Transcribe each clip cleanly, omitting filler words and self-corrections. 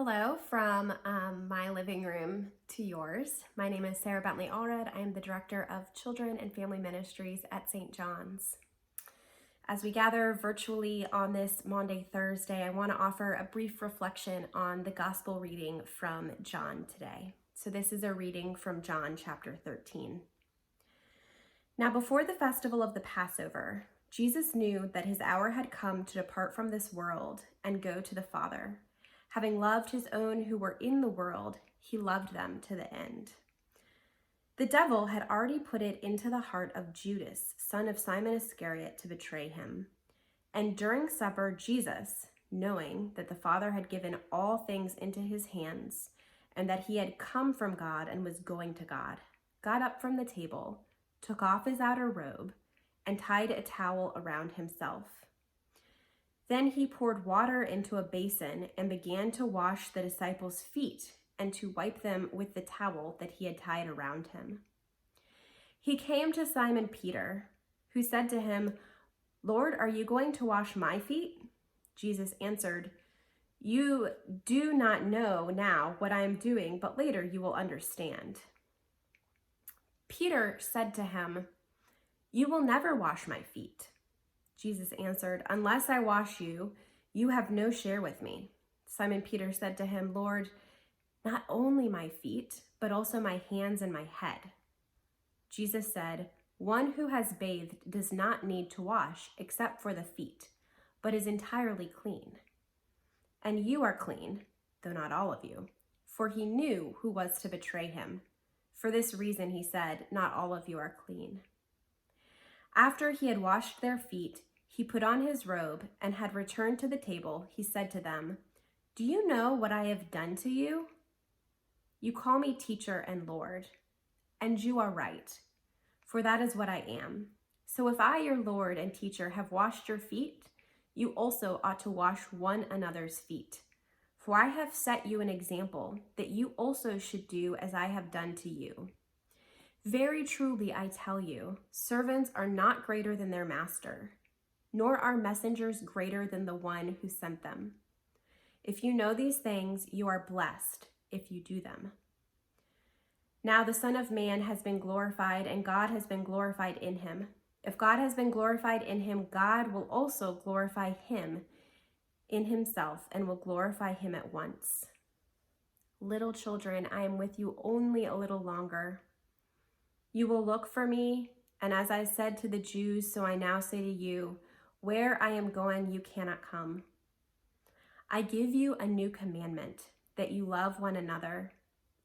Hello from my living room to yours. My name is Sarah Bentley Allred. I am the Director of Children and Family Ministries at St. John's. As we gather virtually on this Maundy Thursday, I want to offer a brief reflection on the gospel reading from John today. So this is a reading from John chapter 13. Now before the festival of the Passover, Jesus knew that his hour had come to depart from this world and go to the Father. Having loved his own who were in the world, he loved them to the end. The devil had already put it into the heart of Judas, son of Simon Iscariot, to betray him. And during supper, Jesus, knowing that the Father had given all things into his hands, and that he had come from God and was going to God, got up from the table, took off his outer robe, and tied a towel around himself. Then he poured water into a basin and began to wash the disciples' feet and to wipe them with the towel that he had tied around him. He came to Simon Peter, who said to him, "Lord, are you going to wash my feet?" Jesus answered, "You do not know now what I am doing, but later you will understand." Peter said to him, "You will never wash my feet." Jesus answered, "Unless I wash you, you have no share with me." Simon Peter said to him, "Lord, not only my feet, but also my hands and my head." Jesus said, "One who has bathed does not need to wash except for the feet, but is entirely clean. And you are clean, though not all of you." For he knew who was to betray him. For this reason he said, "Not all of you are clean." After he had washed their feet, he put on his robe and had returned to the table. He said to them, "Do you know what I have done to you? You call me teacher and Lord, and you are right, for that is what I am. So if I, your Lord and teacher, have washed your feet, you also ought to wash one another's feet. For I have set you an example that you also should do as I have done to you. Very truly, I tell you, servants are not greater than their master, nor are messengers greater than the one who sent them. If you know these things, you are blessed if you do them. Now the Son of Man has been glorified, and God has been glorified in him. If God has been glorified in him, God will also glorify him in himself and will glorify him at once. Little children, I am with you only a little longer. You will look for me, and as I said to the Jews, so I now say to you, where I am going, you cannot come. I give you a new commandment, that you love one another.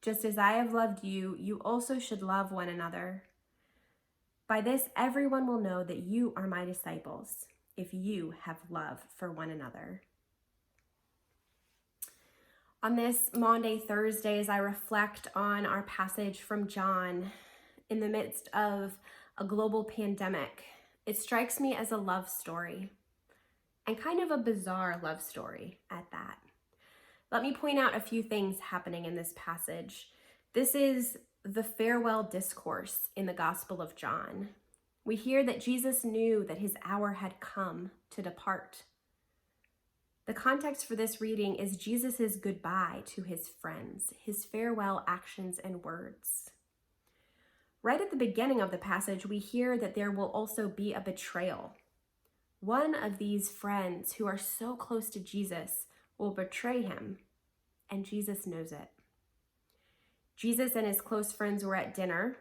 Just as I have loved you, you also should love one another. By this, everyone will know that you are my disciples, if you have love for one another. On this Maundy Thursday, as I reflect on our passage from John, in the midst of a global pandemic, it strikes me as a love story, and kind of a bizarre love story at that. Let me point out a few things happening in this passage. This is the farewell discourse in the Gospel of John. We hear that Jesus knew that his hour had come to depart. The context for this reading is Jesus' goodbye to his friends, his farewell actions and words. Right at the beginning of the passage, we hear that there will also be a betrayal. One of these friends who are so close to Jesus will betray him, and Jesus knows it. Jesus and his close friends were at dinner,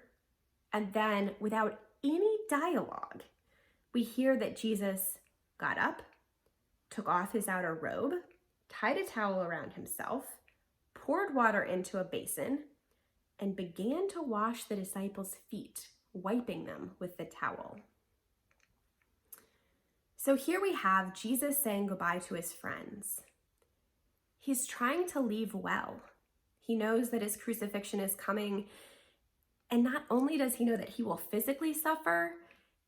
and then, without any dialogue, we hear that Jesus got up, took off his outer robe, tied a towel around himself, poured water into a basin, and began to wash the disciples' feet, wiping them with the towel. So here we have Jesus saying goodbye to his friends. He's trying to leave well. He knows that his crucifixion is coming, and not only does he know that he will physically suffer,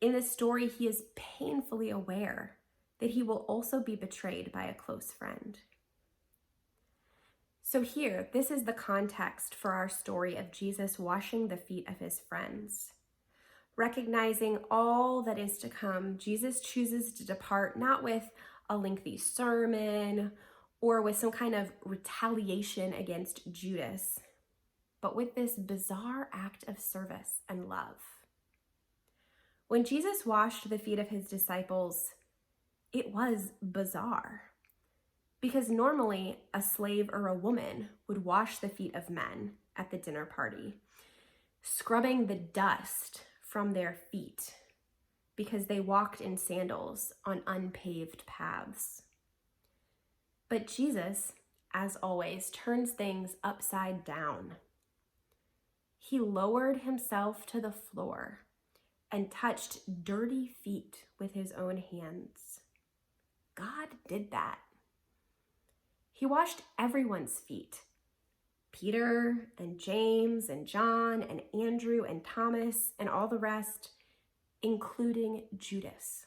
in this story he is painfully aware that he will also be betrayed by a close friend. So here, this is the context for our story of Jesus washing the feet of his friends. Recognizing all that is to come, Jesus chooses to depart not with a lengthy sermon or with some kind of retaliation against Judas, but with this bizarre act of service and love. When Jesus washed the feet of his disciples, it was bizarre, because normally a slave or a woman would wash the feet of men at the dinner party, scrubbing the dust from their feet because they walked in sandals on unpaved paths. But Jesus, as always, turns things upside down. He lowered himself to the floor and touched dirty feet with his own hands. God did that. He washed everyone's feet. Peter and James and John and Andrew and Thomas and all the rest, including Judas.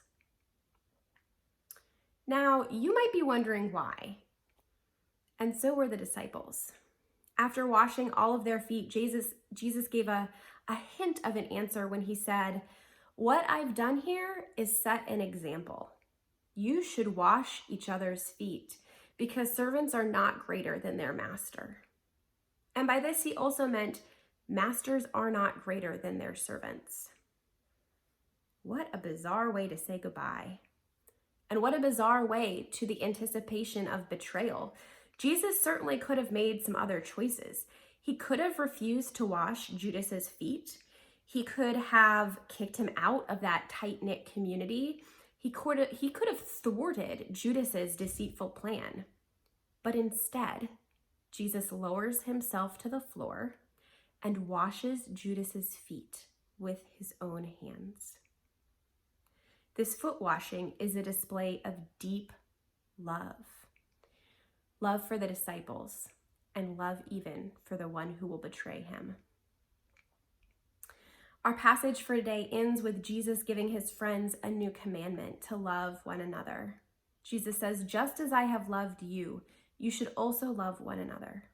Now, you might be wondering why. And so were the disciples. After washing all of their feet, Jesus gave a hint of an answer when he said, "What I've done here is set an example. You should wash each other's feet because servants are not greater than their master." And by this, he also meant masters are not greater than their servants. What a bizarre way to say goodbye. And what a bizarre way to the anticipation of betrayal. Jesus certainly could have made some other choices. He could have refused to wash Judas's feet. He could have kicked him out of that tight-knit community. He could have thwarted Judas's deceitful plan. But instead, Jesus lowers himself to the floor and washes Judas's feet with his own hands. This foot washing is a display of deep love. Love for the disciples, and love even for the one who will betray him. Our passage for today ends with Jesus giving his friends a new commandment to love one another. Jesus says, "Just as I have loved you, you should also love one another."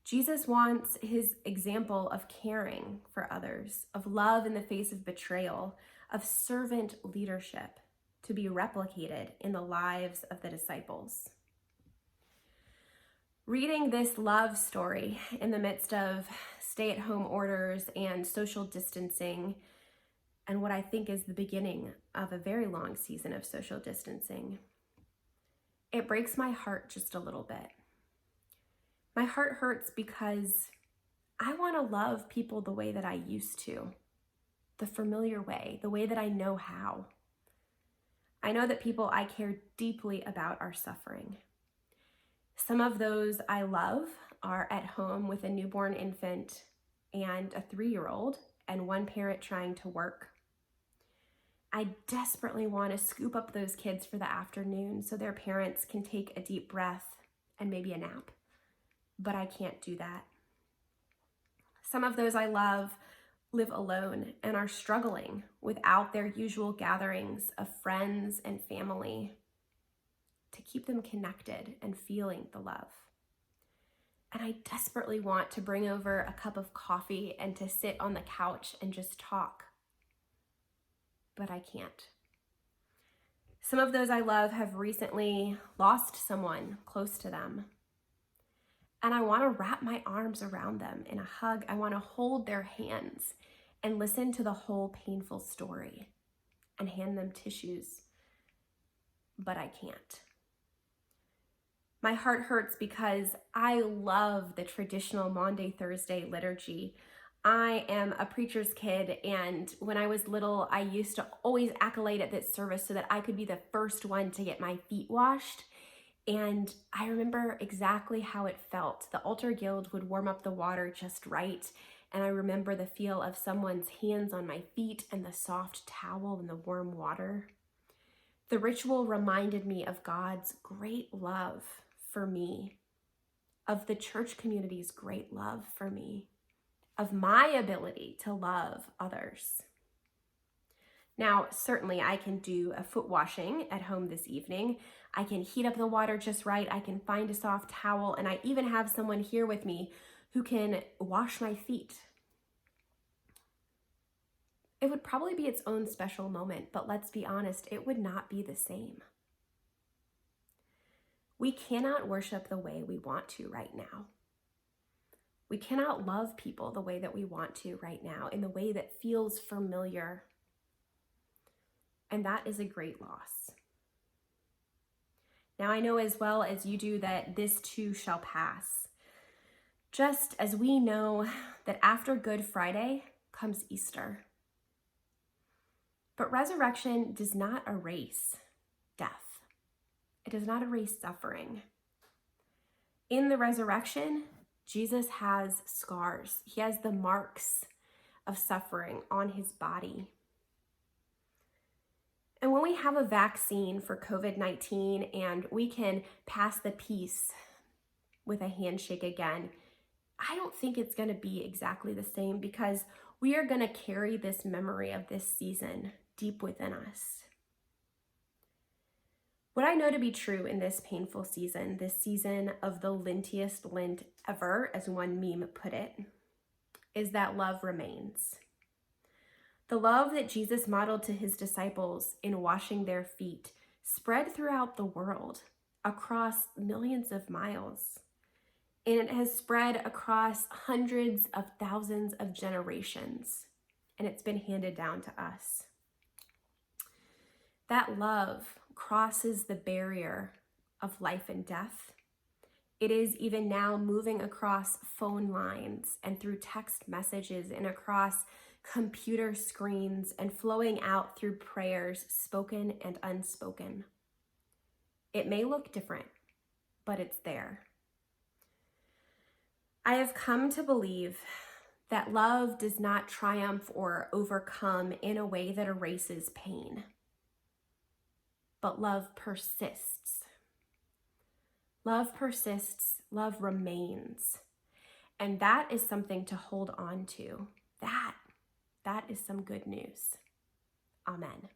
Jesus wants his example of caring for others, of love in the face of betrayal, of servant leadership to be replicated in the lives of the disciples. Reading this love story in the midst of stay-at-home orders and social distancing, and what I think is the beginning of a very long season of social distancing, it breaks my heart just a little bit. My heart hurts because I want to love people the way that I used to, the familiar way, the way that I know how. I know that people I care deeply about are suffering. Some of those I love are at home with a newborn infant and a 3-year-old and one parent trying to work. I desperately want to scoop up those kids for the afternoon so their parents can take a deep breath and maybe a nap, but I can't do that. Some of those I love live alone and are struggling without their usual gatherings of friends and family to keep them connected and feeling the love. And I desperately want to bring over a cup of coffee and to sit on the couch and just talk, but I can't. Some of those I love have recently lost someone close to them. And I want to wrap my arms around them in a hug. I want to hold their hands and listen to the whole painful story and hand them tissues, but I can't. My heart hurts because I love the traditional Maundy Thursday liturgy. I am a preacher's kid, and when I was little, I used to always acolyte at this service so that I could be the first one to get my feet washed. And I remember exactly how it felt. The altar guild would warm up the water just right, and I remember the feel of someone's hands on my feet and the soft towel and the warm water. The ritual reminded me of God's great love for me, of the church community's great love for me, of my ability to love others. Now, certainly I can do a foot washing at home this evening. I can heat up the water just right. I can find a soft towel, and I even have someone here with me who can wash my feet. It would probably be its own special moment, but let's be honest, it would not be the same. We cannot worship the way we want to right now. We cannot love people the way that we want to right now, in the way that feels familiar. And that is a great loss. Now I know as well as you do that this too shall pass. Just as we know that after Good Friday comes Easter. But resurrection does not erase death. It does not erase suffering. In the resurrection, Jesus has scars. He has the marks of suffering on his body. And when we have a vaccine for COVID-19 and we can pass the peace with a handshake again, I don't think it's going to be exactly the same, because we are going to carry this memory of this season deep within us. What I know to be true in this painful season, this season of the lintiest Lent ever, as one meme put it, is that love remains. The love that Jesus modeled to his disciples in washing their feet spread throughout the world, across millions of miles. And it has spread across hundreds of thousands of generations, and it's been handed down to us. That love crosses the barrier of life and death. It is even now moving across phone lines and through text messages and across computer screens and flowing out through prayers, spoken and unspoken. It may look different, but it's there. I have come to believe that love does not triumph or overcome in a way that erases pain, but love persists. Love persists, love remains. And that is something to hold on to. That is some good news. Amen.